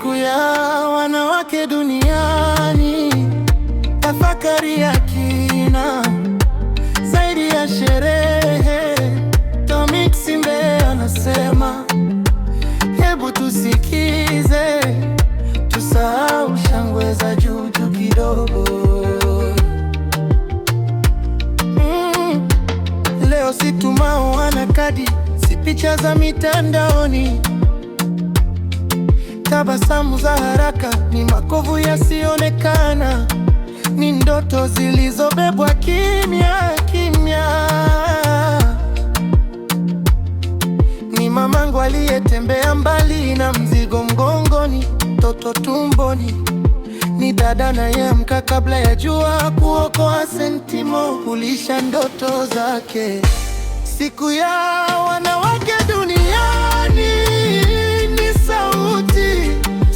Siku ya wanawake duniani, tafakari ya kina zaidi ya sherehe. Tomix Mbe anasema, hebu tusikize, tusahau shangwe za juu kidogo. Leo si tumao wana kadi, si picha za mitandaoni. Tabasamu za haraka ni makovu yasionekana, ni ndoto zilizobebwa kimya kimya. Ni mamangu aliyetembea mbali na mzigo mgongoni, mtoto tumboni. Ni dada nayeamka kabla ya jua kuokoa sentimo, kulisha ndoto zake. Siku ya wanawake duniani ni sauti,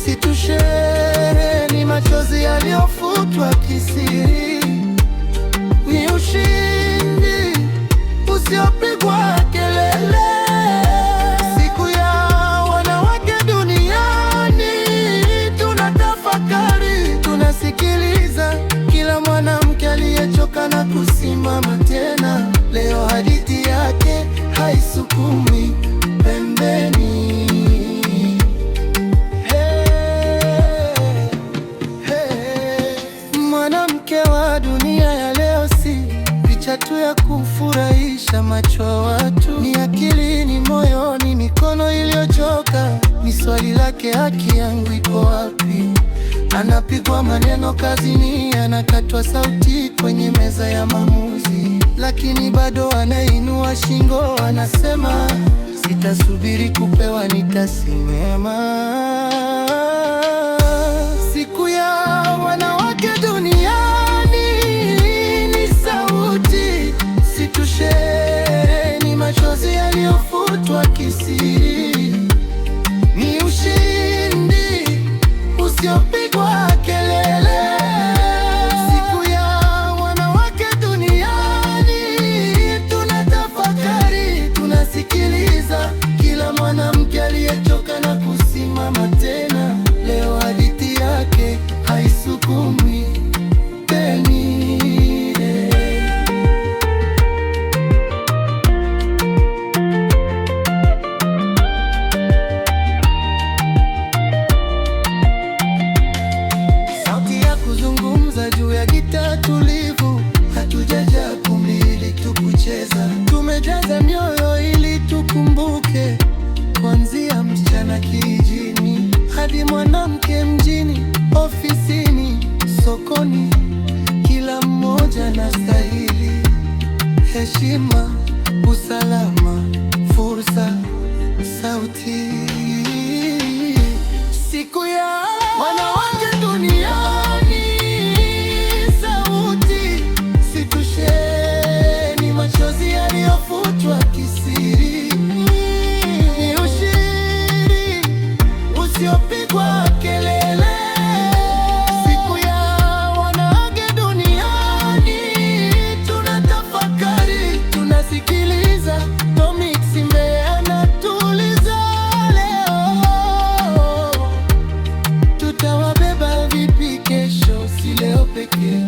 si tu sherehe, ni machozi yaliyofutwa kisiri, ni ushindi usiopigwa kelele. Siku ya wanawake duniani, tunatafakari, tunasikiliza kila mwanamke aliyechoka na kusimama tena. Leo hadithi yake haisukumi pembeni. Mwanamke wa dunia ya leo si picha tu ya kufurahisha macho ya watu, ni akili, ni moyo, ni mikono iliyochoka. Ni swali lake, haki yangu iko wapi? Anapigwa maneno kazini, anakatwa sauti kwenye meza ya maamuzi, lakini bado anainua shingo, anasema, sitasubiri kupewa, nitasimama. Siku ya wanawake duniani ni sauti, si tu sherehe, ni machozi yaliyofutwa kisiri, ni ushindi usiopigwa kelele. Siku ya wanawake duniani, tunatafakari, tunasikiliza kila mwanamke aliyechoka na kusimama tena. Leo hadithi yake haisukumi peni. Sauti ya kuzungumza juu ya gitaa tulivu, hatujajaa kumbi ili tukucheza, tumejaza mioyo ili tukumbuke. Kuanzia msichana kijijini hadi mwanamke mjini, ofisini, sokoni, kila mmoja anastahili heshima, usalama, fursa, sauti. Siku ya wanawake duniani, sauti, si tu sherehe, ni machozi yaliyofutwa kisiri, ni ushindi usiopigwa kelele. Siku ya wanawake duniani, tunatafakari, tunasikiliza. Tomix Mbe anatuliza leo, tutawabeba vipi kesho? Si leo pekee.